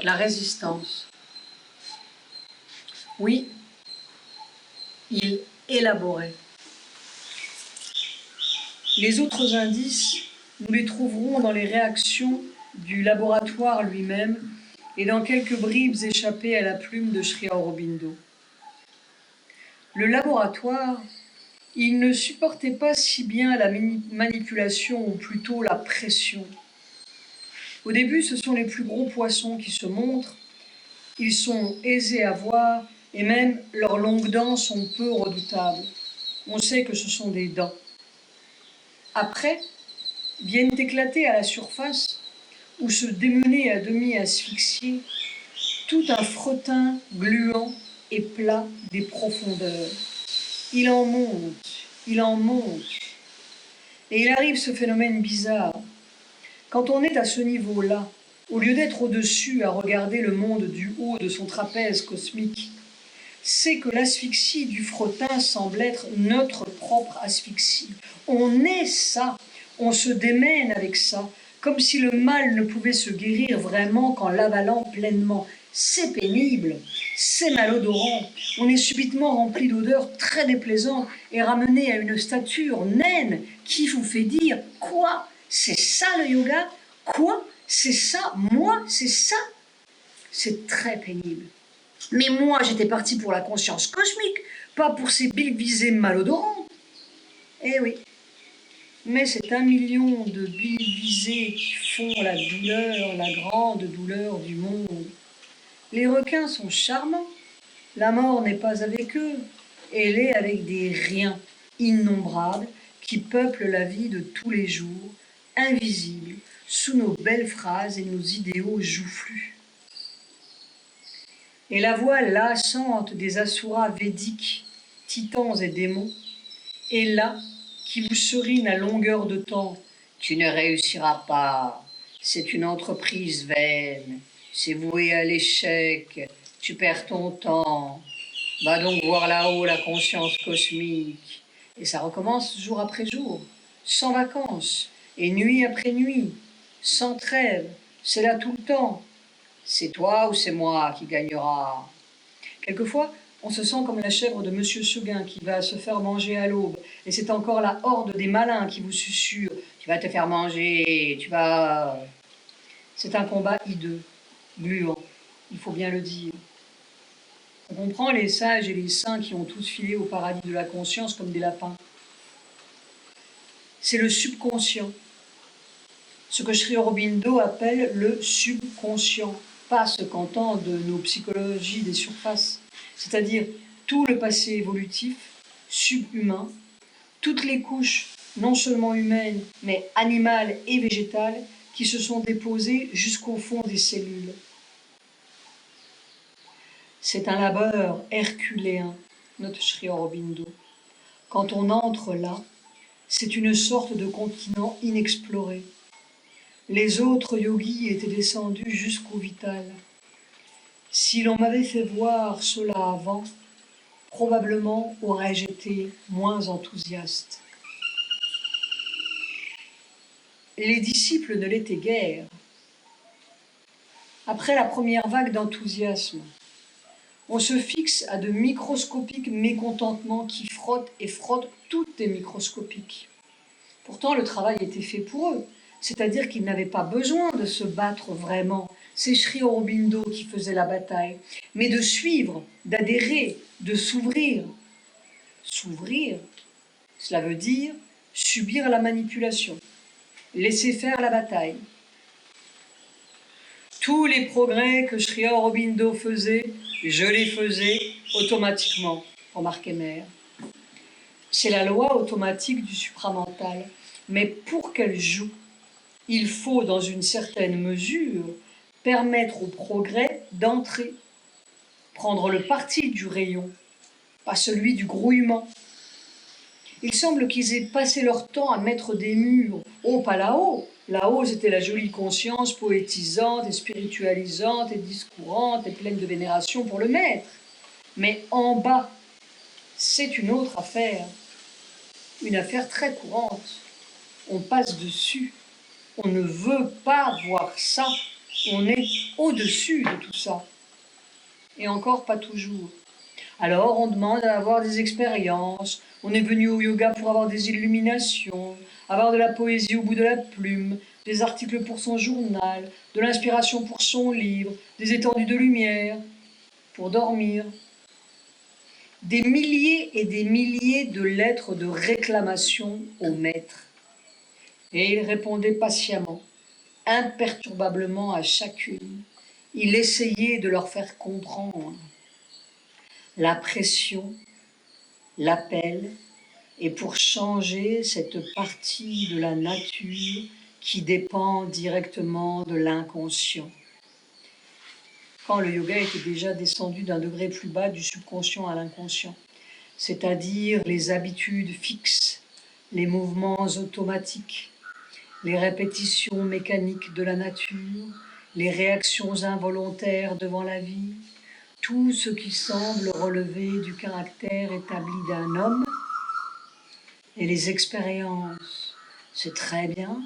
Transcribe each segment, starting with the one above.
La résistance. Oui, il élaborait. Les autres indices, nous les trouverons dans les réactions du laboratoire lui-même et dans quelques bribes échappées à la plume de Sri Aurobindo. Le laboratoire, il ne supportait pas si bien la manipulation, ou plutôt la pression. Au début, ce sont les plus gros poissons qui se montrent. Ils sont aisés à voir et même leurs longues dents sont peu redoutables. On sait que ce sont des dents. Après, viennent éclater à la surface ou se démener à demi asphyxiés tout un fretin gluant et plat des profondeurs. Il en monte. Et il arrive ce phénomène bizarre. Quand on est à ce niveau-là, au lieu d'être au-dessus à regarder le monde du haut de son trapèze cosmique, c'est que l'asphyxie du fretin semble être notre propre asphyxie. On est ça, on se démène avec ça, comme si le mal ne pouvait se guérir vraiment qu'en l'avalant pleinement. C'est pénible, c'est malodorant, on est subitement rempli d'odeurs très déplaisantes et ramené à une stature naine qui vous fait dire « Quoi ? C'est ça le yoga ? Quoi ? C'est ça ? Moi ? C'est ça ?» C'est très pénible. Mais moi, j'étais partie pour la conscience cosmique, pas pour ces billes visées malodorantes. Eh oui, mais c'est 1 million de billes visées qui font la douleur, la grande douleur du monde. Les requins sont charmants, la mort n'est pas avec eux, elle est avec des riens innombrables qui peuplent la vie de tous les jours, invisibles, sous nos belles phrases et nos idéaux joufflus. Et la voix lassante des asuras védiques, titans et démons, est là qui vous serine à longueur de temps. Tu ne réussiras pas, c'est une entreprise vaine, c'est voué à l'échec, tu perds ton temps, va donc voir là-haut la conscience cosmique. Et ça recommence jour après jour, sans vacances, et nuit après nuit, sans trêve, c'est là tout le temps. C'est toi ou c'est moi qui gagnera. Quelquefois, on se sent comme la chèvre de Monsieur Seguin qui va se faire manger à l'aube. Et c'est encore la horde des malins qui vous susurre. Tu vas te faire manger, tu vas... C'est un combat hideux, gluant, il faut bien le dire. On comprend les sages et les saints qui ont tous filé au paradis de la conscience comme des lapins. C'est le subconscient. Ce que Sri Aurobindo appelle le subconscient, pas ce qu'entendent nos psychologies des surfaces, c'est-à-dire tout le passé évolutif, subhumain, toutes les couches, non seulement humaines, mais animales et végétales, qui se sont déposées jusqu'au fond des cellules. C'est un labeur herculéen, note Sri Aurobindo. Quand on entre là, c'est une sorte de continent inexploré. Les autres yogis étaient descendus jusqu'au vital. Si l'on m'avait fait voir cela avant, probablement aurais-je été moins enthousiaste. Les disciples ne l'étaient guère. Après la première vague d'enthousiasme, on se fixe à de microscopiques mécontentements qui frottent et frottent, tout est microscopique. Pourtant, le travail était fait pour eux, c'est-à-dire qu'ils n'avaient pas besoin de se battre vraiment. C'est Sri Aurobindo qui faisait la bataille, mais de suivre, d'adhérer, de s'ouvrir. S'ouvrir, cela veut dire subir la manipulation, laisser faire la bataille. Tous les progrès que Sri Aurobindo faisait, je les faisais automatiquement, remarquait Mère. C'est la loi automatique du supramental, mais pour qu'elle joue, il faut, dans une certaine mesure, permettre au progrès d'entrer, prendre le parti du rayon, pas celui du grouillement. Il semble qu'ils aient passé leur temps à mettre des murs, pas là-haut. Là-haut, c'était la jolie conscience poétisante et spiritualisante et discourante et pleine de vénération pour le maître. Mais en bas, c'est une autre affaire, une affaire très courante. On passe dessus. On ne veut pas voir ça, On est au-dessus de tout ça. Et encore pas toujours. Alors on demande à avoir des expériences, on est venu au yoga pour avoir des illuminations, avoir de la poésie au bout de la plume, des articles pour son journal, de l'inspiration pour son livre, des étendues de lumière, pour dormir. Des milliers et des milliers de lettres de réclamation au maître. Et il répondait patiemment, imperturbablement à chacune. Il essayait de leur faire comprendre. La pression, l'appel, et pour changer cette partie de la nature qui dépend directement de l'inconscient. Quand le yoga était déjà descendu d'un degré plus bas du subconscient à l'inconscient, c'est-à-dire les habitudes fixes, les mouvements automatiques, les répétitions mécaniques de la nature, les réactions involontaires devant la vie, tout ce qui semble relever du caractère établi d'un homme, et les expériences, c'est très bien,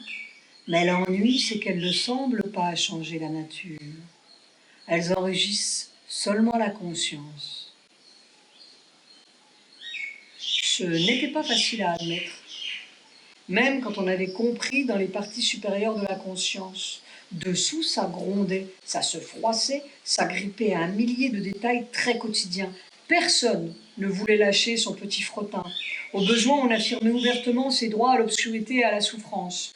mais l'ennui, c'est qu'elles ne semblent pas changer la nature. Elles enrichissent seulement la conscience. Ce n'était pas facile à admettre, même quand on avait compris dans les parties supérieures de la conscience. Dessous, ça grondait, ça se froissait, ça grippait à un millier de détails très quotidiens. Personne ne voulait lâcher son petit frottin. Au besoin, on affirmait ouvertement ses droits à l'obscurité et à la souffrance.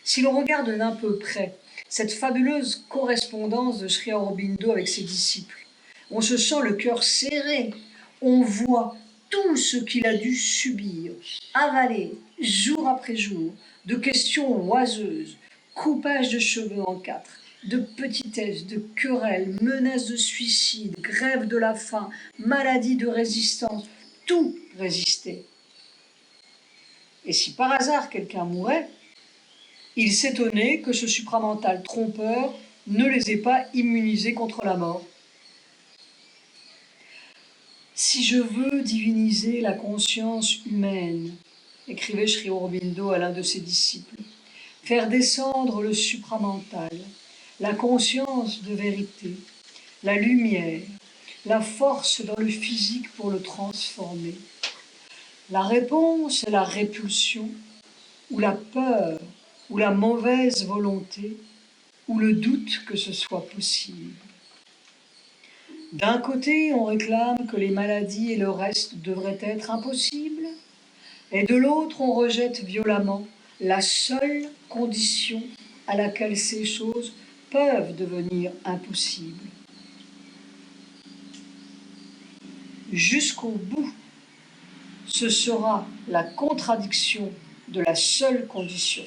Si l'on regarde d'un peu près cette fabuleuse correspondance de Sri Aurobindo avec ses disciples, on se sent le cœur serré, on voit tout ce qu'il a dû subir, avaler, jour après jour, de questions oiseuses, coupage de cheveux en quatre, de petitesses, de querelles, menaces de suicide, grève de la faim, maladie de résistance, tout résistait. Et si par hasard quelqu'un mourait, il s'étonnait que ce supramental trompeur ne les ait pas immunisés contre la mort. Si je veux diviniser la conscience humaine, écrivait Sri Aurobindo à l'un de ses disciples, faire descendre le supramental, la conscience de vérité, la lumière, la force dans le physique pour le transformer. La réponse est la répulsion, ou la peur, ou la mauvaise volonté, ou le doute que ce soit possible. D'un côté, on réclame que les maladies et le reste devraient être impossibles, et de l'autre, on rejette violemment la seule condition à laquelle ces choses peuvent devenir impossibles. Jusqu'au bout, ce sera la contradiction de la seule condition.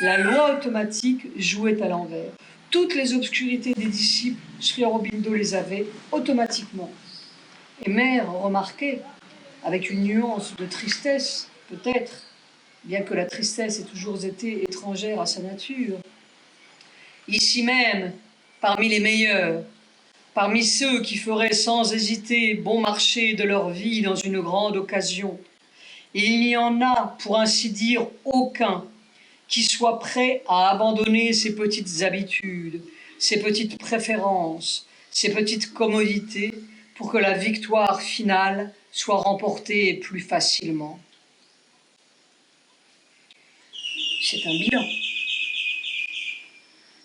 La loi automatique jouait à l'envers. Toutes les obscurités des disciples, Sri Aurobindo les avait automatiquement. Et Mère remarquait, avec une nuance de tristesse, peut-être, bien que la tristesse ait toujours été étrangère à sa nature. Ici même, parmi les meilleurs, parmi ceux qui feraient sans hésiter bon marché de leur vie dans une grande occasion, il n'y en a, pour ainsi dire, aucun qui soit prêt à abandonner ses petites habitudes, ses petites préférences, ses petites commodités pour que la victoire finale soit remportée plus facilement. C'est un bilan.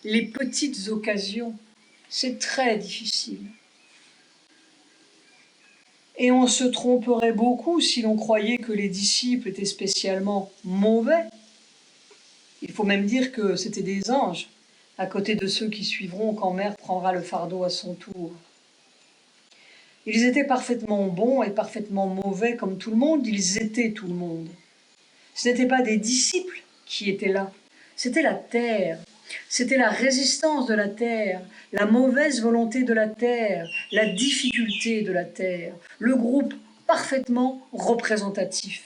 Les petites occasions, c'est très difficile. Et on se tromperait beaucoup si l'on croyait que les disciples étaient spécialement mauvais. Il faut même dire que c'était des anges, à côté de ceux qui suivront quand Mère prendra le fardeau à son tour. Ils étaient parfaitement bons et parfaitement mauvais comme tout le monde, ils étaient tout le monde. Ce n'étaient pas des disciples qui étaient là, c'était la terre, c'était la résistance de la terre, la mauvaise volonté de la terre, la difficulté de la terre, le groupe parfaitement représentatif.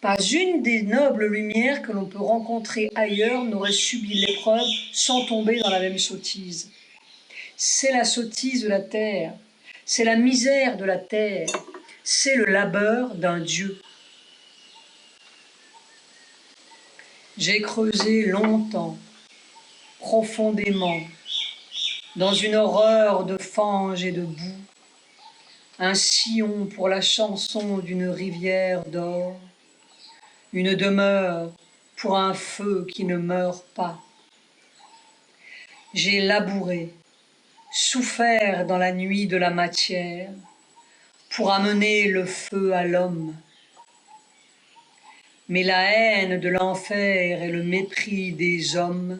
Pas une des nobles lumières que l'on peut rencontrer ailleurs n'aurait subi l'épreuve sans tomber dans la même sottise. C'est la sottise de la terre, c'est la misère de la terre, c'est le labeur d'un Dieu. J'ai creusé longtemps profondément, dans une horreur de fange et de boue, un sillon pour la chanson d'une rivière d'or, une demeure pour un feu qui ne meurt pas. J'ai labouré, souffert dans la nuit de la matière, pour amener le feu à l'homme. Mais la haine de l'enfer et le mépris des hommes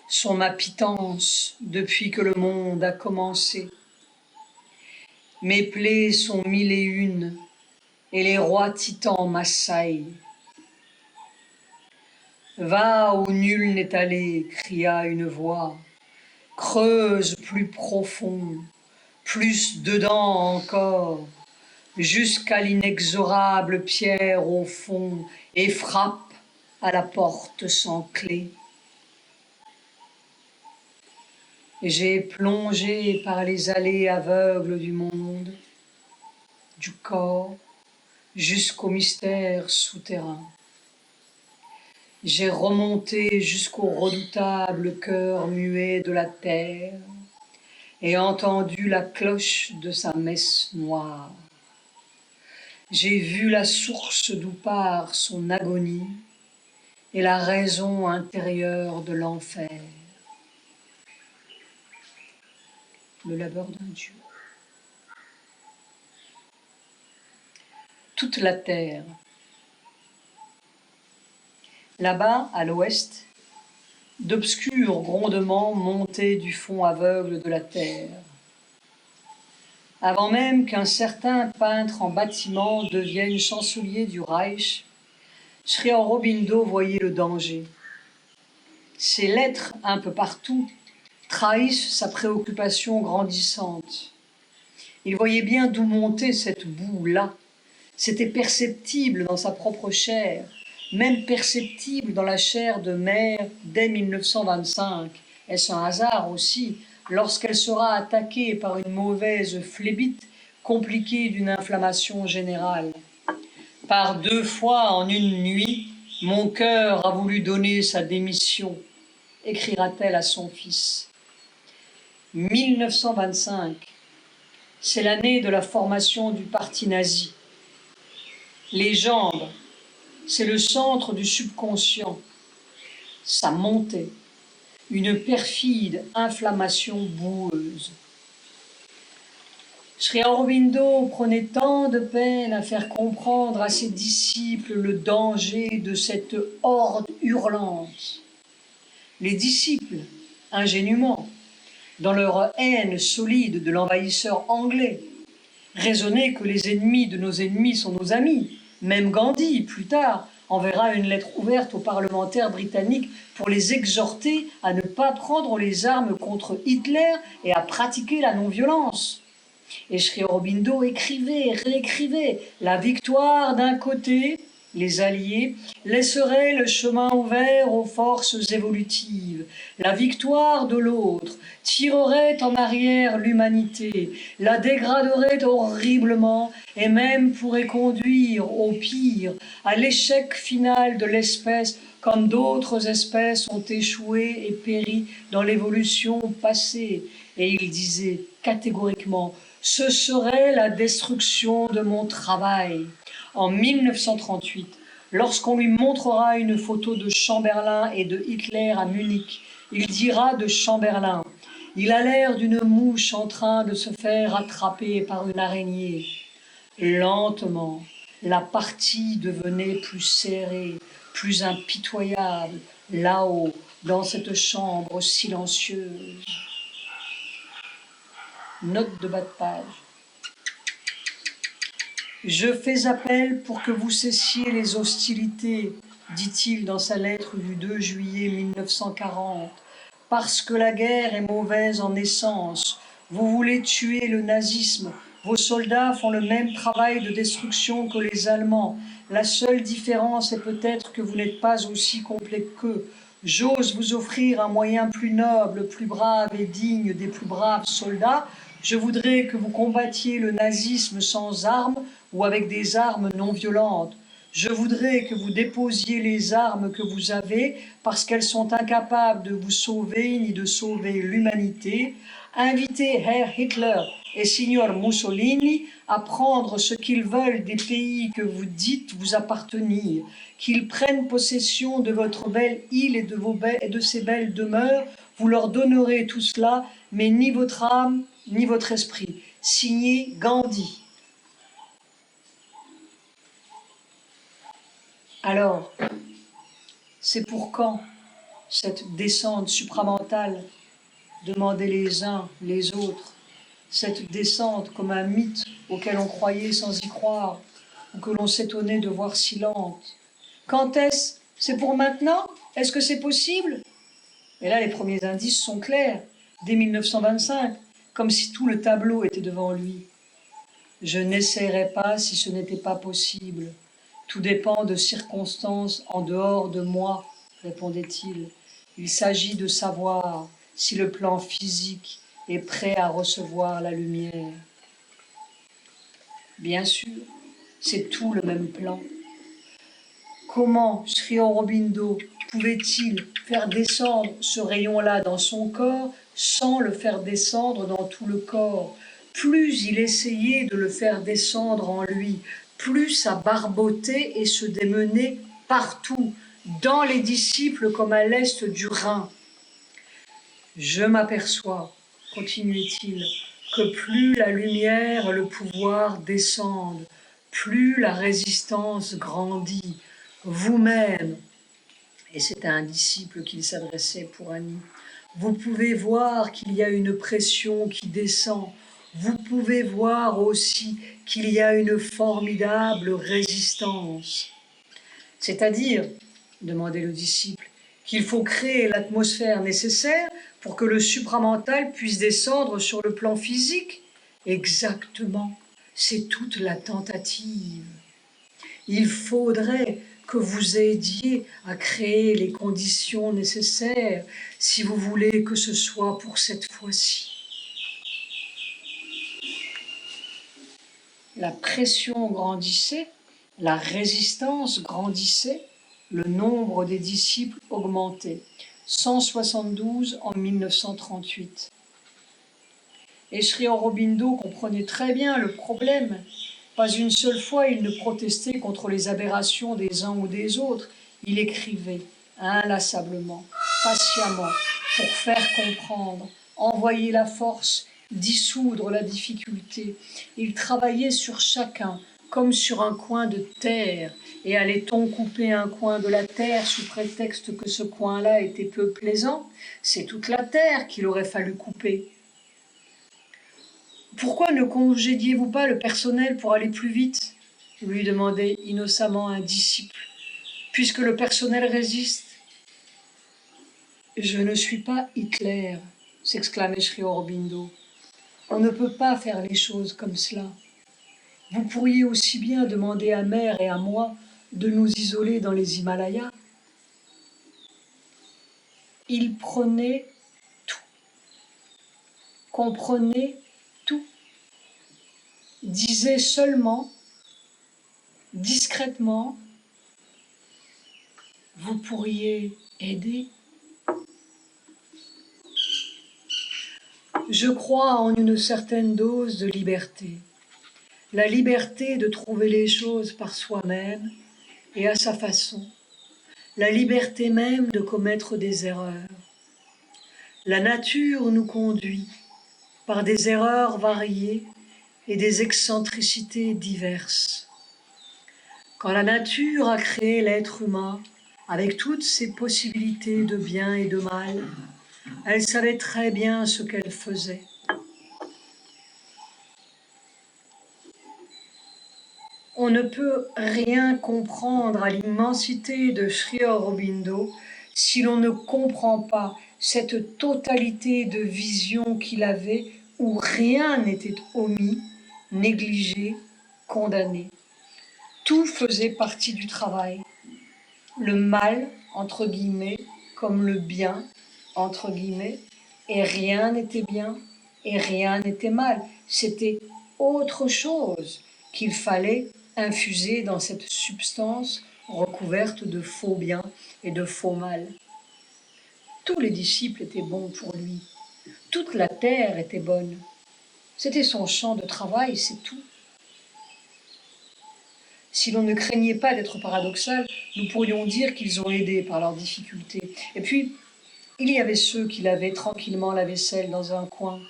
sont ma pitance depuis que le monde a commencé. Mes plaies sont 1001, et les rois titans m'assaillent. Va où nul n'est allé, cria une voix, creuse plus profond, plus dedans encore, jusqu'à l'inexorable pierre au fond, et frappe à la porte sans clé. J'ai plongé par les allées aveugles du monde, du corps, jusqu'au mystère souterrain. J'ai remonté jusqu'au redoutable cœur muet de la terre et entendu la cloche de sa messe noire. J'ai vu la source d'où part son agonie et la raison intérieure de l'enfer. Le labeur d'un Dieu. Toute la terre. Là-bas, à l'ouest, d'obscurs grondements montaient du fond aveugle de la terre. Avant même qu'un certain peintre en bâtiment devienne chancelier du Reich, Sri Aurobindo voyait le danger. Ses lettres, un peu partout, trahissent sa préoccupation grandissante. Il voyait bien d'où montait cette boue-là. C'était perceptible dans sa propre chair, même perceptible dans la chair de mère dès 1925. Est-ce un hasard aussi, lorsqu'elle sera attaquée par une mauvaise phlébite compliquée d'une inflammation générale? Par 2 fois en une nuit, mon cœur a voulu donner sa démission, écrira-t-elle à son fils. 1925, c'est l'année de la formation du parti nazi. Les jambes, c'est le centre du subconscient. Ça montait, une perfide inflammation boueuse. Sri Aurobindo prenait tant de peine à faire comprendre à ses disciples le danger de cette horde hurlante. Les disciples, ingénument, dans leur haine solide de l'envahisseur anglais, raisonnaient que les ennemis de nos ennemis sont nos amis. Même Gandhi, plus tard, enverra une lettre ouverte aux parlementaires britanniques pour les exhorter à ne pas prendre les armes contre Hitler et à pratiquer la non-violence. Et Sri Aurobindo écrivait, réécrivait, la victoire d'un côté, les Alliés, laisserait le chemin ouvert aux forces évolutives. La victoire de l'autre tirerait en arrière l'humanité, la dégraderait horriblement et même pourrait conduire, au pire, à l'échec final de l'espèce, comme d'autres espèces ont échoué et péri dans l'évolution passée. Et il disait catégoriquement: ce serait la destruction de mon travail. En 1938, lorsqu'on lui montrera une photo de Chamberlain et de Hitler à Munich, il dira de Chamberlain: il a l'air d'une mouche en train de se faire attraper par une araignée. Lentement, la partie devenait plus serrée, plus impitoyable, là-haut, dans cette chambre silencieuse. Note de bas de page. Je fais appel pour que vous cessiez les hostilités, dit-il dans sa lettre du 2 juillet 1940, parce que la guerre est mauvaise en essence. Vous voulez tuer le nazisme. Vos soldats font le même travail de destruction que les Allemands. La seule différence est peut-être que vous n'êtes pas aussi complet qu'eux. J'ose vous offrir un moyen plus noble, plus brave et digne des plus braves soldats. Je voudrais que vous combattiez le nazisme sans armes ou avec des armes non violentes. Je voudrais que vous déposiez les armes que vous avez parce qu'elles sont incapables de vous sauver ni de sauver l'humanité. Invitez Herr Hitler et Signor Mussolini à prendre ce qu'ils veulent des pays que vous dites vous appartenir, qu'ils prennent possession de votre belle île et de ces belles demeures. Vous leur donnerez tout cela, mais ni votre âme, ni votre esprit. Signé Gandhi. Alors, c'est pour quand cette descente supramentale, demandaient les uns les autres, cette descente comme un mythe auquel on croyait sans y croire, ou que l'on s'étonnait de voir si lente. Quand est-ce? C'est pour maintenant? Est-ce que c'est possible? Et là, les premiers indices sont clairs, dès 1925, comme si tout le tableau était devant lui. Je n'essaierai pas si ce n'était pas possible. Tout dépend de circonstances en dehors de moi, répondait-il. Il s'agit de savoir si le plan physique est prêt à recevoir la lumière. Bien sûr, c'est tout le même plan. Comment Sri Aurobindo pouvait-il faire descendre ce rayon-là dans son corps sans le faire descendre dans tout le corps? Plus il essayait de le faire descendre en lui, plus ça barbotait et se démenait partout, dans les disciples comme à l'est du Rhin. Je m'aperçois, continuait-il, que plus la lumière et le pouvoir descendent, plus la résistance grandit. Vous-même, et c'est à un disciple qu'il s'adressait pour Annie, vous pouvez voir qu'il y a une pression qui descend. Vous pouvez voir aussi qu'il y a une formidable résistance. C'est-à-dire, demandait le disciple, qu'il faut créer l'atmosphère nécessaire pour que le supramental puisse descendre sur le plan physique. Exactement, c'est toute la tentative. Il faudrait que vous aidiez à créer les conditions nécessaires si vous voulez que ce soit pour cette fois-ci. La pression grandissait, la résistance grandissait, le nombre des disciples augmentait. 172 en 1938. Et Sri Aurobindo comprenait très bien le problème. Pas une seule fois il ne protestait contre les aberrations des uns ou des autres. Il écrivait inlassablement, patiemment, pour faire comprendre, envoyer la force, dissoudre la difficulté. Il travaillait sur chacun, comme sur un coin de terre, et allait-on couper un coin de la terre sous prétexte que ce coin-là était peu plaisant? C'est toute la terre qu'il aurait fallu couper. Pourquoi ne congédiez-vous pas le personnel pour aller plus vite? Lui demandait innocemment un disciple. Puisque le personnel résiste. Je ne suis pas Hitler, s'exclamait Sri Aurobindo. On ne peut pas faire les choses comme cela. Vous pourriez aussi bien demander à Mère et à moi de nous isoler dans les Himalayas. Il prenait tout, comprenait tout, disait seulement, discrètement, vous pourriez aider. Je crois en une certaine dose de liberté. La liberté de trouver les choses par soi-même et à sa façon. La liberté même de commettre des erreurs. La nature nous conduit par des erreurs variées et des excentricités diverses. Quand la nature a créé l'être humain, avec toutes ses possibilités de bien et de mal, elle savait très bien ce qu'elle faisait. On ne peut rien comprendre à l'immensité de Sri Aurobindo si l'on ne comprend pas cette totalité de vision qu'il avait où rien n'était omis, négligé, condamné. Tout faisait partie du travail. Le mal, entre guillemets, comme le bien, entre guillemets, et rien n'était bien et rien n'était mal. C'était autre chose qu'il fallait infusé dans cette substance recouverte de faux bien et de faux mal. Tous les disciples étaient bons pour lui. Toute la terre était bonne. C'était son champ de travail, c'est tout. Si l'on ne craignait pas d'être paradoxal, nous pourrions dire qu'ils ont aidé par leurs difficultés. Et puis, il y avait ceux qui lavaient tranquillement la vaisselle dans un coin.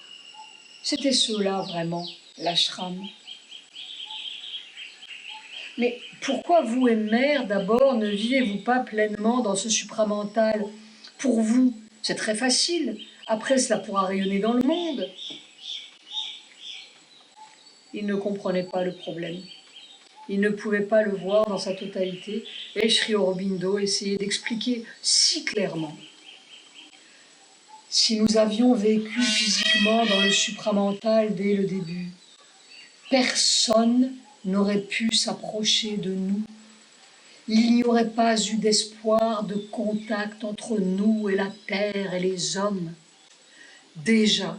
C'était ceux-là, vraiment, l'ashram. Mais pourquoi vous et mère, d'abord, ne vivez-vous pas pleinement dans ce supramental? Pour vous, c'est très facile. Après, cela pourra rayonner dans le monde. Il ne comprenait pas le problème. Il ne pouvait pas le voir dans sa totalité, et Sri Aurobindo essayait d'expliquer si clairement. Si nous avions vécu physiquement dans le supramental dès le début, personne n'aurait pu s'approcher de nous. Il n'y aurait pas eu d'espoir de contact entre nous et la terre et les hommes. Déjà,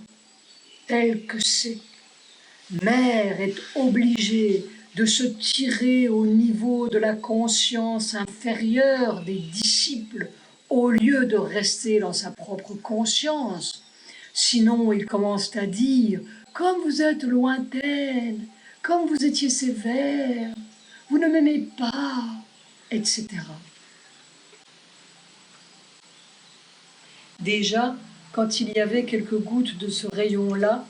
tel que c'est, mère est obligée de se tirer au niveau de la conscience inférieure des disciples au lieu de rester dans sa propre conscience. Sinon, ils commencent à dire « Comme vous êtes lointaine, comme vous étiez sévère, vous ne m'aimez pas, etc. » Déjà, quand il y avait quelques gouttes de ce rayon-là,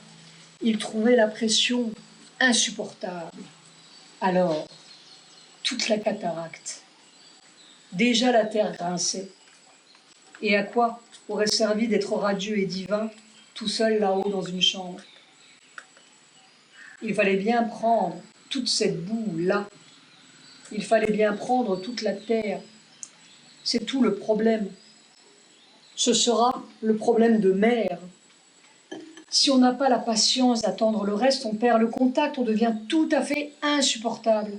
il trouvait la pression insupportable. Alors, toute la cataracte. Déjà la terre grinçait. Et à quoi aurait servi d'être radieux et divin, tout seul là-haut dans une chambre? Il fallait bien prendre toute cette boue-là. Il fallait bien prendre toute la terre. C'est tout le problème. Ce sera le problème de mère. Si on n'a pas la patience d'attendre le reste, on perd le contact, on devient tout à fait insupportable.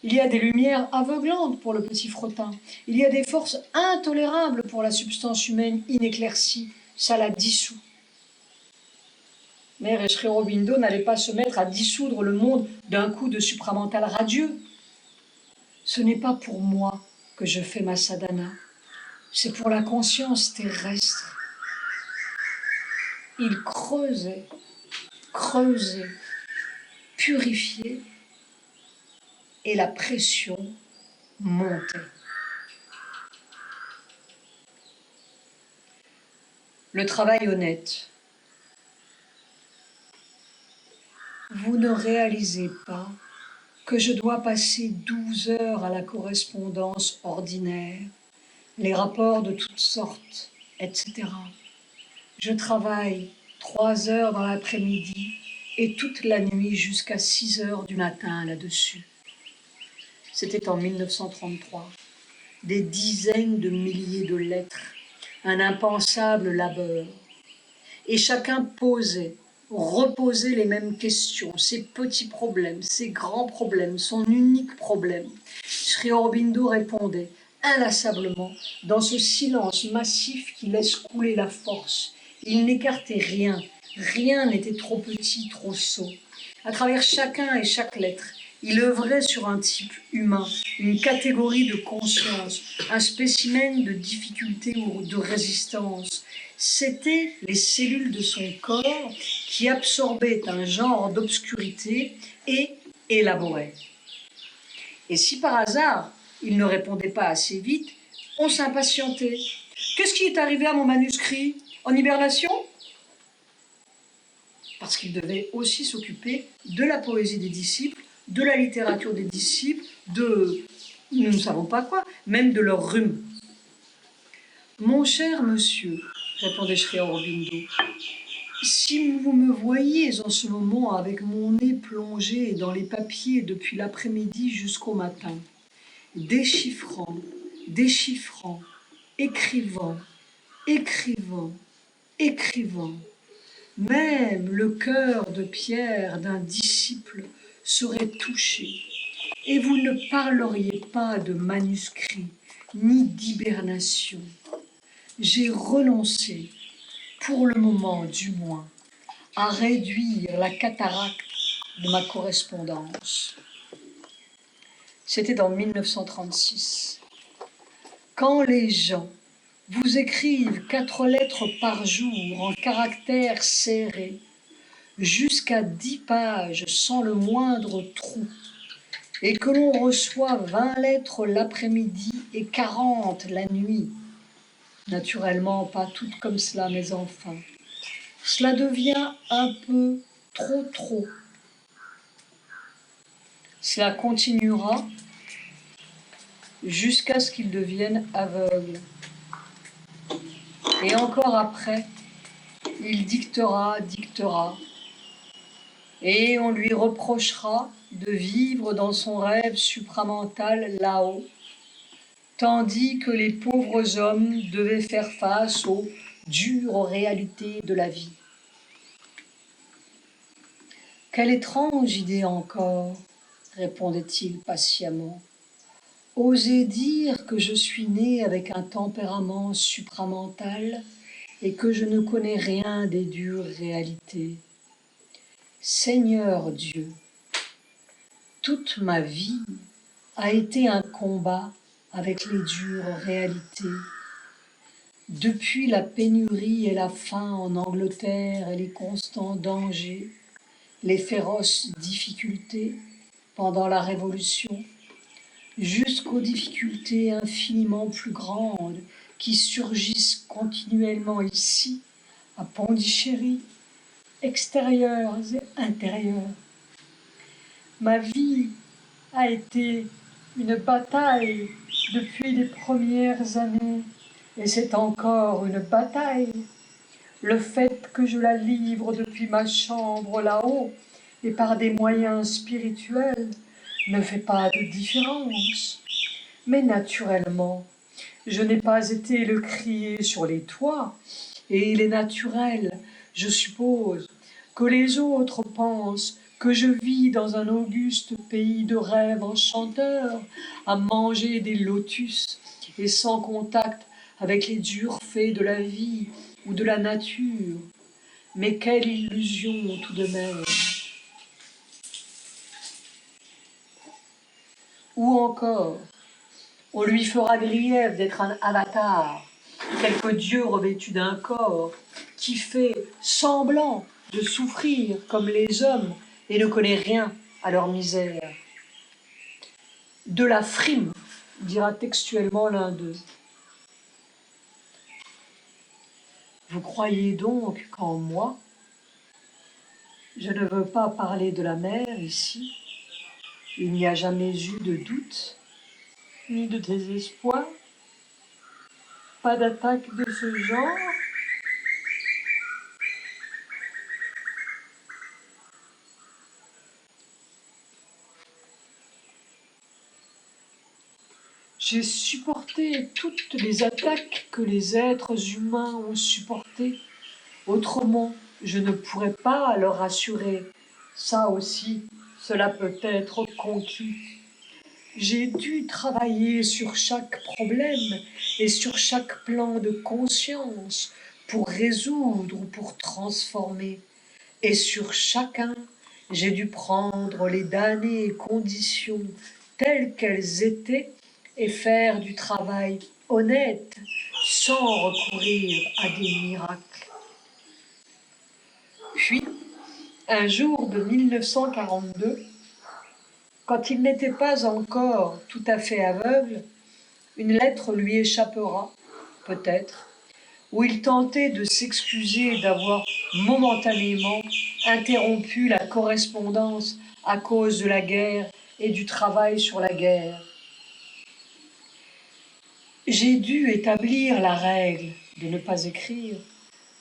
Il y a des lumières aveuglantes pour le petit frottin. Il y a des forces intolérables pour la substance humaine inéclaircie. Ça la dissout. Mère Sri Aurobindo n'allait pas se mettre à dissoudre le monde d'un coup de supramental radieux. Ce n'est pas pour moi que je fais ma sadhana. C'est pour la conscience terrestre. Il creusait, purifiait, et la pression montait. Le travail honnête. Vous ne réalisez pas que je dois passer 12 heures à la correspondance ordinaire, les rapports de toutes sortes, etc. Je travaille 3 heures dans l'après-midi et toute la nuit jusqu'à 6 heures du matin là-dessus. C'était en 1933. Des dizaines de milliers de lettres, un impensable labeur. Et chacun posait, reposait les mêmes questions, ses petits problèmes, ses grands problèmes, son unique problème. Sri Aurobindo répondait inlassablement dans ce silence massif qui laisse couler la force. Il n'écartait rien, rien n'était trop petit, trop sot. À travers chacun et chaque lettre, il œuvrait sur un type humain, une catégorie de conscience, un spécimen de difficulté ou de résistance. C'étaient les cellules de son corps qui absorbaient un genre d'obscurité et élaboraient. Et si par hasard, il ne répondait pas assez vite, on s'impatientait. Qu'est-ce qui est arrivé à mon manuscrit? En hibernation? Parce qu'il devait aussi s'occuper de la poésie des disciples, de la littérature des disciples, de nous ne savons pas quoi, même de leur rhume. Mon cher monsieur, répondait Sri Aurobindo, si vous me voyez en ce moment avec mon nez plongé dans les papiers depuis l'après-midi jusqu'au matin, déchiffrant, écrivant, même le cœur de pierre d'un disciple serait touché, et vous ne parleriez pas de manuscrit ni d'hibernation. J'ai renoncé, pour le moment du moins, à réduire la cataracte de ma correspondance. C'était en 1936. Quand les gens vous écrivent 4 lettres par jour en caractères serrés, jusqu'à 10 pages sans le moindre trou, et que l'on reçoit 20 lettres l'après-midi et 40 la nuit, naturellement pas toutes comme cela, mes enfants, cela devient un peu trop. Cela continuera jusqu'à ce qu'ils deviennent aveugles. Et encore après, il dictera, et on lui reprochera de vivre dans son rêve supramental là-haut, tandis que les pauvres hommes devaient faire face aux dures réalités de la vie. Quelle étrange idée encore, répondait-il patiemment. Oser dire que je suis né avec un tempérament supramental et que je ne connais rien des dures réalités. Seigneur Dieu, toute ma vie a été un combat avec les dures réalités. Depuis la pénurie et la faim en Angleterre et les constants dangers, les féroces difficultés pendant la Révolution, jusqu'aux difficultés infiniment plus grandes qui surgissent continuellement ici, à Pondichéry, extérieures et intérieures. Ma vie a été une bataille depuis les premières années, et c'est encore une bataille. Le fait que je la livre depuis ma chambre là-haut et par des moyens spirituels ne fait pas de différence. Mais naturellement, je n'ai pas été le crier sur les toits, et il est naturel, je suppose, que les autres pensent que je vis dans un auguste pays de rêves enchanteurs, à manger des lotus et sans contact avec les durs faits de la vie ou de la nature. Mais quelle illusion tout de même! Ou encore, on lui fera grief d'être un avatar, quelque dieu revêtu d'un corps, qui fait semblant de souffrir comme les hommes et ne connaît rien à leur misère. De la frime, dira textuellement l'un d'eux. Vous croyez donc qu'en moi, je ne veux pas parler de la mer ici, il n'y a jamais eu de doute, ni de désespoir, pas d'attaque de ce genre? J'ai supporté toutes les attaques que les êtres humains ont supportées. Autrement, je ne pourrais pas leur assurer. Ça aussi, cela peut être conquis. J'ai dû travailler sur chaque problème et sur chaque plan de conscience pour résoudre ou pour transformer. Et sur chacun, j'ai dû prendre les damnées conditions telles qu'elles étaient et faire du travail honnête sans recourir à des miracles. Puis, un jour de 1942, quand il n'était pas encore tout à fait aveugle, une lettre lui échappera, peut-être, où il tentait de s'excuser d'avoir momentanément interrompu la correspondance à cause de la guerre et du travail sur la guerre. J'ai dû établir la règle de ne pas écrire,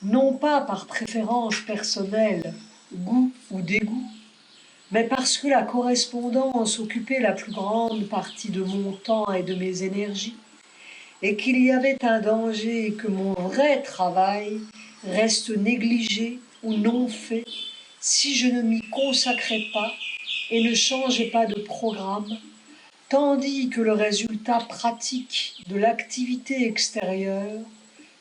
non pas par préférence personnelle, goût ou dégoût, mais parce que la correspondance occupait la plus grande partie de mon temps et de mes énergies, et qu'il y avait un danger que mon vrai travail reste négligé ou non fait si je ne m'y consacrais pas et ne changeais pas de programme, tandis que le résultat pratique de l'activité extérieure,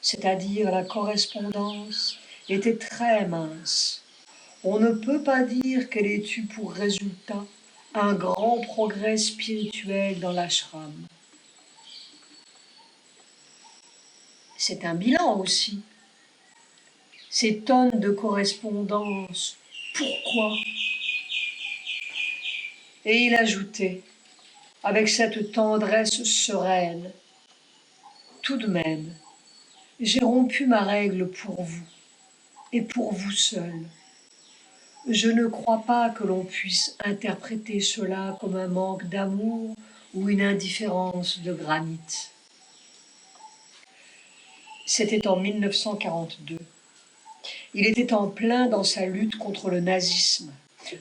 c'est-à-dire la correspondance, était très mince. On ne peut pas dire qu'elle ait eu pour résultat un grand progrès spirituel dans l'ashram. C'est un bilan aussi. Ces tonnes de correspondances, pourquoi? Et il ajoutait, avec cette tendresse sereine, tout de même, j'ai rompu ma règle pour vous, et pour vous seul. Je ne crois pas que l'on puisse interpréter cela comme un manque d'amour ou une indifférence de granit. C'était en 1942. Il était en plein dans sa lutte contre le nazisme,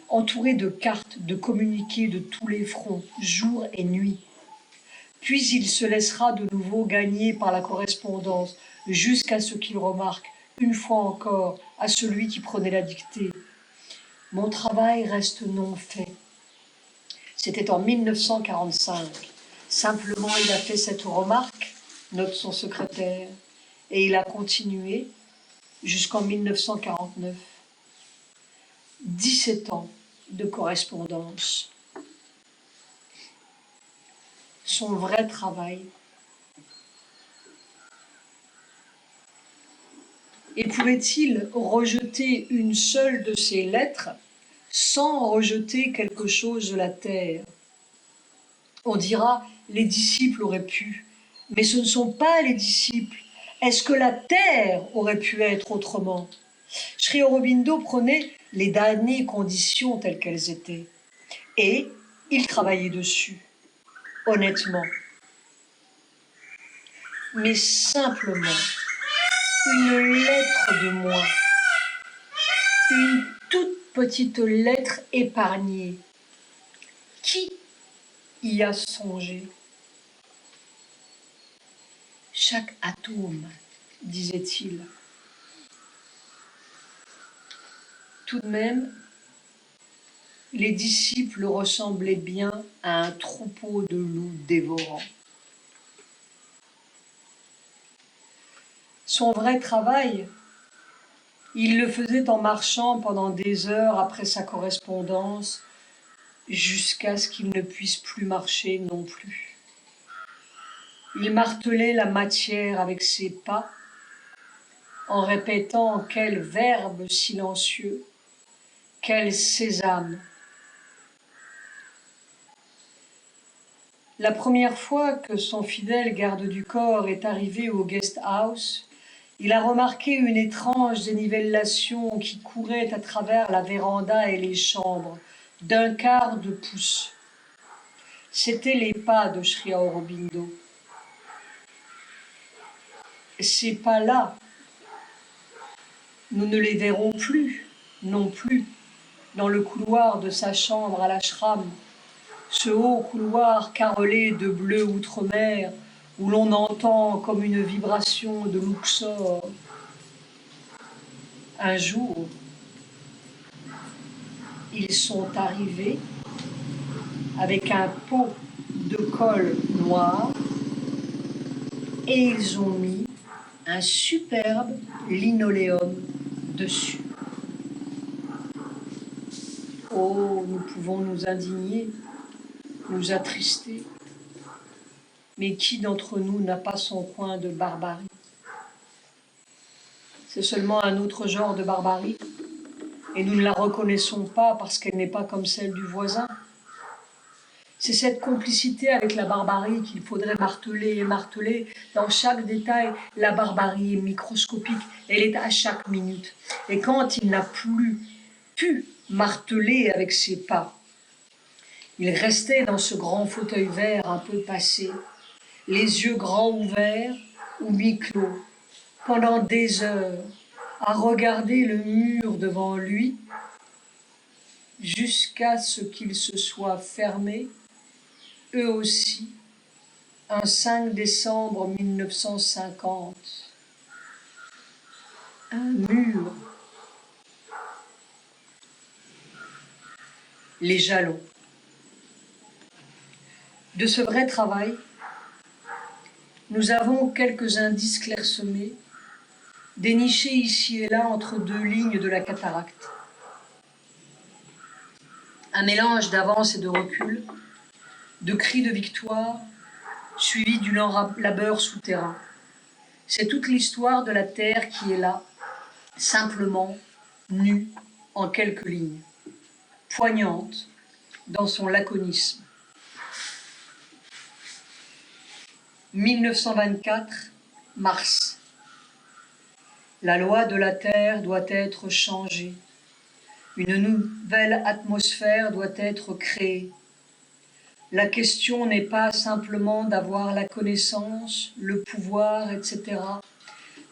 entouré de cartes, de communiqués de tous les fronts, jour et nuit. Puis il se laissera de nouveau gagner par la correspondance, jusqu'à ce qu'il remarque, une fois encore, à celui qui prenait la dictée: mon travail reste non fait. C'était en 1945. Simplement, il a fait cette remarque, note son secrétaire, et il a continué jusqu'en 1949. 17 ans de correspondance. Son vrai travail. Et pouvait-il rejeter une seule de ces lettres sans rejeter quelque chose de la terre? On dira, les disciples auraient pu, mais ce ne sont pas les disciples. Est-ce que la terre aurait pu être autrement? Sri Aurobindo prenait les damnées conditions telles qu'elles étaient, et il travaillait dessus, honnêtement. Mais simplement, une lettre de moins, une toute petite lettre épargnée. Qui y a songé? Chaque atome, disait-il. Tout de même, les disciples ressemblaient bien à un troupeau de loups dévorants. Son vrai travail, il le faisait en marchant pendant des heures après sa correspondance, jusqu'à ce qu'il ne puisse plus marcher non plus. Il martelait la matière avec ses pas, en répétant quel verbe silencieux, quel sésame. La première fois que son fidèle garde du corps est arrivé au guest house, il a remarqué une étrange dénivellation qui courait à travers la véranda et les chambres, d'un quart de pouce. C'étaient les pas de Sri Aurobindo. Ces pas-là, nous ne les verrons plus, non plus, dans le couloir de sa chambre à l'ashram, ce haut couloir carrelé de bleu outre-mer, où l'on entend comme une vibration de Luxor. Un jour, ils sont arrivés avec un pot de colle noire et ils ont mis un superbe linoléum dessus. Oh, nous pouvons nous indigner, nous attrister, mais qui d'entre nous n'a pas son coin de barbarie? C'est seulement un autre genre de barbarie, et nous ne la reconnaissons pas parce qu'elle n'est pas comme celle du voisin. C'est cette complicité avec la barbarie qu'il faudrait marteler et marteler. Dans chaque détail, la barbarie est microscopique, elle est à chaque minute. Et quand il n'a plus pu marteler avec ses pas, il restait dans ce grand fauteuil vert un peu passé, les yeux grands ouverts ou mi-clos, pendant des heures, à regarder le mur devant lui, jusqu'à ce qu'il se soit fermé, eux aussi, un 5 décembre 1950. Un mur. Les jalons. De ce vrai travail, nous avons quelques indices clairsemés, dénichés ici et là entre deux lignes de la cataracte. Un mélange d'avance et de recul, de cris de victoire, suivi du lent labeur souterrain. C'est toute l'histoire de la terre qui est là, simplement, nue, en quelques lignes, poignante dans son laconisme. 1924, mars. La loi de la terre doit être changée. Une nouvelle atmosphère doit être créée. La question n'est pas simplement d'avoir la connaissance, le pouvoir, etc.,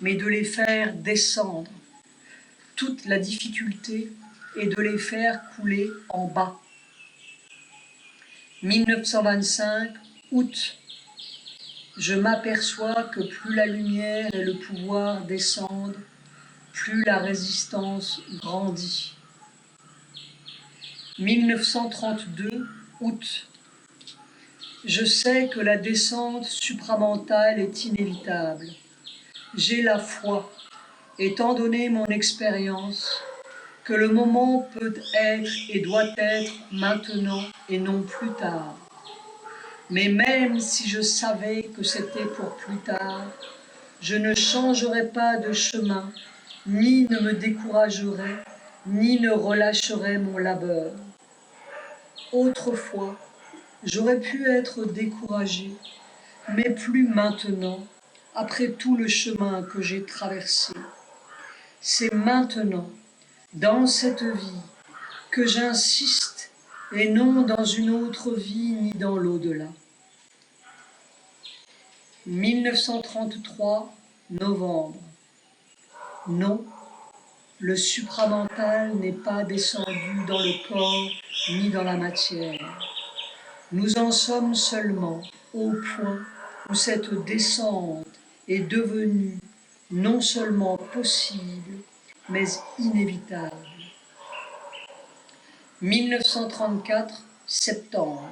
mais de les faire descendre. Toute la difficulté est de les faire couler en bas. 1925, août. Je m'aperçois que plus la lumière et le pouvoir descendent, plus la résistance grandit. 1932, août. Je sais que la descente supramentale est inévitable. J'ai la foi, étant donné mon expérience, que le moment peut être et doit être maintenant et non plus tard. Mais même si je savais que c'était pour plus tard, je ne changerais pas de chemin, ni ne me découragerais, ni ne relâcherais mon labeur. Autrefois, j'aurais pu être découragé, mais plus maintenant, après tout le chemin que j'ai traversé. C'est maintenant, dans cette vie, que j'insiste, et non dans une autre vie ni dans l'au-delà. 1933, novembre. Non, le supramental n'est pas descendu dans le corps ni dans la matière. Nous en sommes seulement au point où cette descente est devenue non seulement possible, mais inévitable. 1934, septembre.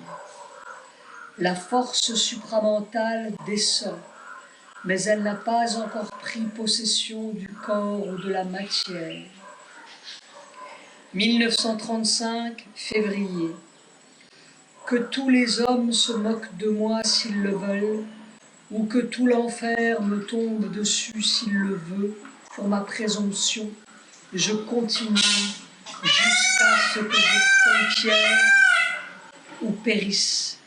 La force supramentale descend, mais elle n'a pas encore pris possession du corps ou de la matière. 1935, février. Que tous les hommes se moquent de moi s'ils le veulent, ou que tout l'enfer me tombe dessus s'il le veut, pour ma présomption, je continue jusqu'à ce que je conquière ou périsse.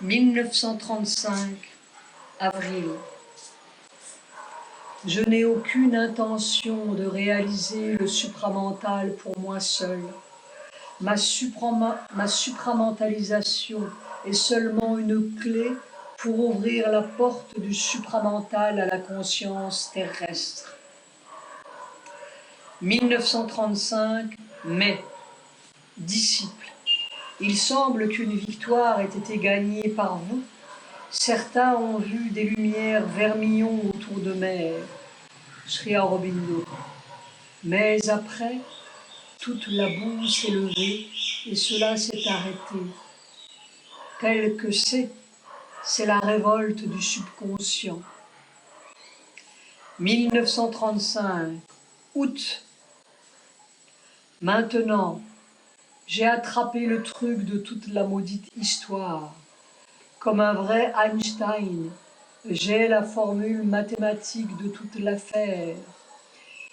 1935, avril. Je n'ai aucune intention de réaliser le supramental pour moi seul. Ma supramentalisation est seulement une clé pour ouvrir la porte du supramental à la conscience terrestre. 1935, mai. Disciples. Il semble qu'une victoire ait été gagnée par vous. Certains ont vu des lumières vermillon autour de mer, Sri Aurobindo. Mais après, toute la boue s'est levée et cela s'est arrêté. Tel que c'est la révolte du subconscient. 1935, août. Maintenant, j'ai attrapé le truc de toute la maudite histoire. Comme un vrai Einstein, j'ai la formule mathématique de toute l'affaire,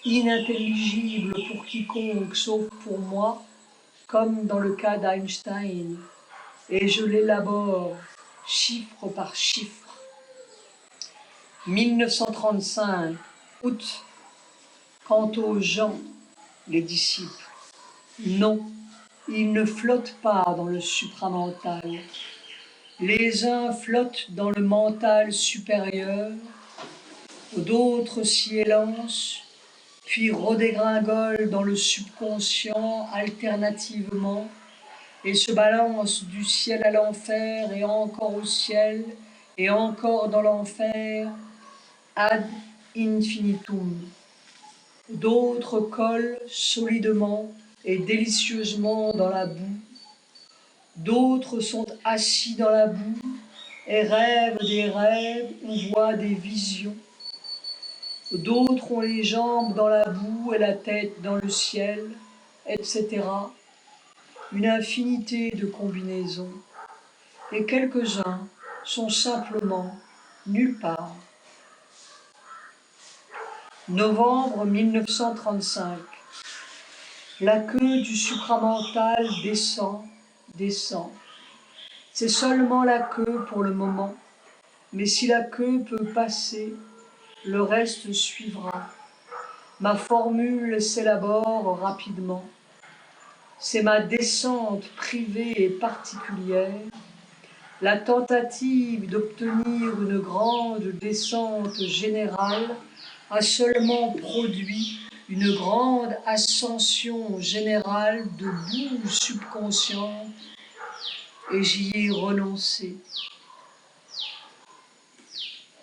inintelligible pour quiconque sauf pour moi, comme dans le cas d'Einstein, et je l'élabore chiffre par chiffre. 1935, août. Quant aux gens, les disciples, non, ils ne flottent pas dans le supramental. Les uns flottent dans le mental supérieur, d'autres s'y élancent, puis redégringolent dans le subconscient alternativement et se balancent du ciel à l'enfer et encore au ciel et encore dans l'enfer ad infinitum. D'autres collent solidement et délicieusement dans la boue. D'autres sont assis dans la boue et rêvent des rêves ou voient des visions. D'autres ont les jambes dans la boue et la tête dans le ciel, etc. Une infinité de combinaisons. Et quelques-uns sont simplement nulle part. Novembre 1935. La queue du supramental descend, descend. C'est seulement la queue pour le moment, mais si la queue peut passer, le reste suivra. Ma formule s'élabore rapidement. C'est ma descente privée et particulière, la tentative d'obtenir une grande descente générale a seulement produit une grande ascension générale de boue subconsciente et j'y ai renoncé.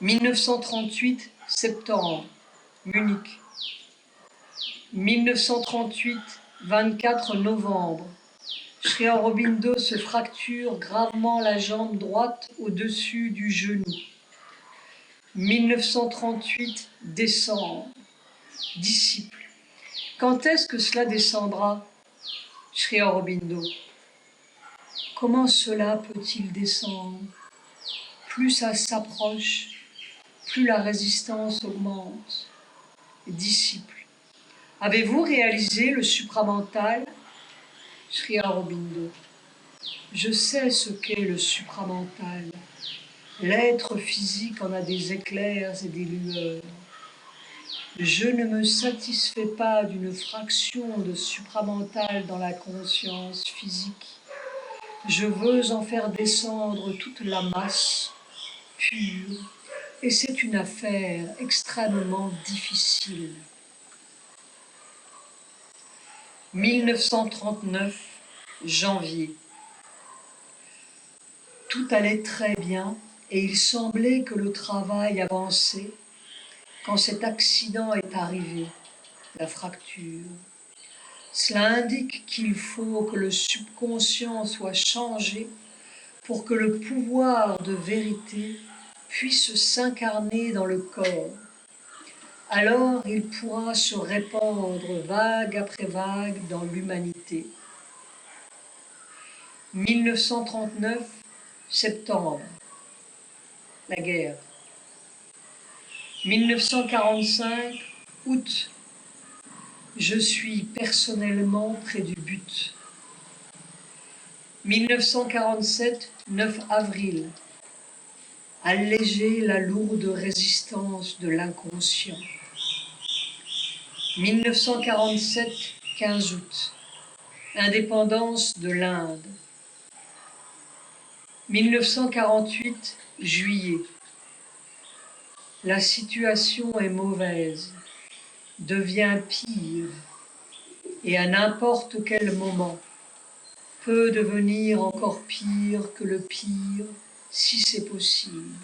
1938, septembre, Munich. 1938, 24 novembre. Sri Aurobindo se fracture gravement la jambe droite au-dessus du genou. 1938, décembre. Disciple. Quand est-ce que cela descendra, Sri Aurobindo? Comment cela peut-il descendre? Plus ça s'approche, plus la résistance augmente. Disciple. Avez-vous réalisé le supramental, Sri Aurobindo? Je sais ce qu'est le supramental. L'être physique en a des éclairs et des lueurs. Je ne me satisfais pas d'une fraction de supramental dans la conscience physique. Je veux en faire descendre toute la masse pure, et c'est une affaire extrêmement difficile. 1939, janvier. Tout allait très bien et il semblait que le travail avançait quand cet accident est arrivé, la fracture. Cela indique qu'il faut que le subconscient soit changé pour que le pouvoir de vérité puisse s'incarner dans le corps. Alors il pourra se répandre vague après vague dans l'humanité. 1939, septembre, la guerre. 1945, août, je suis personnellement près du but. 1947, 9 avril, alléger la lourde résistance de l'inconscient. 1947, 15 août, indépendance de l'Inde. 1948, juillet, la situation est mauvaise, devient pire, et à n'importe quel moment peut devenir encore pire que le pire, si c'est possible.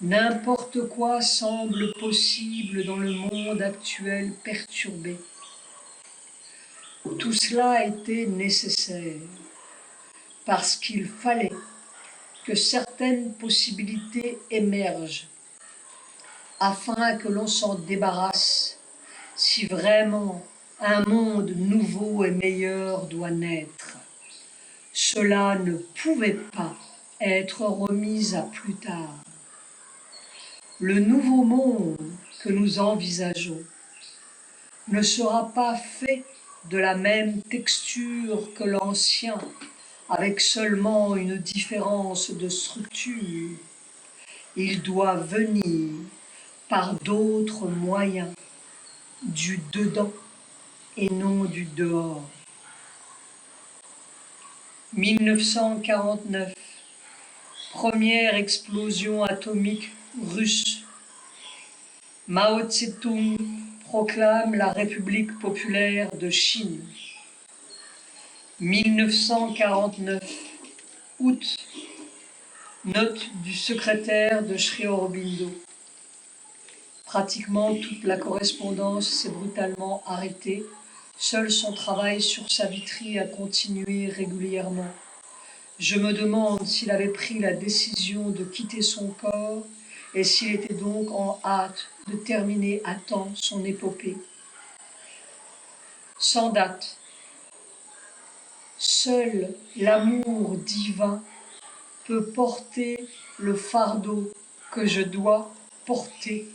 N'importe quoi semble possible dans le monde actuel perturbé. Tout cela était nécessaire, parce qu'il fallait que certaines possibilités émergent, afin que l'on s'en débarrasse si vraiment un monde nouveau et meilleur doit naître. Cela ne pouvait pas être remis à plus tard. Le nouveau monde que nous envisageons ne sera pas fait de la même texture que l'ancien, avec seulement une différence de structure. Il doit venir par d'autres moyens, du dedans et non du dehors. 1949, première explosion atomique russe. Mao Tse-tung proclame la République populaire de Chine. 1949, août, note du secrétaire de Sri Aurobindo. Pratiquement toute la correspondance s'est brutalement arrêtée. Seul son travail sur Savitri a continué régulièrement. Je me demande s'il avait pris la décision de quitter son corps et s'il était donc en hâte de terminer à temps son épopée. Sans date, seul l'amour divin peut porter le fardeau que je dois porter.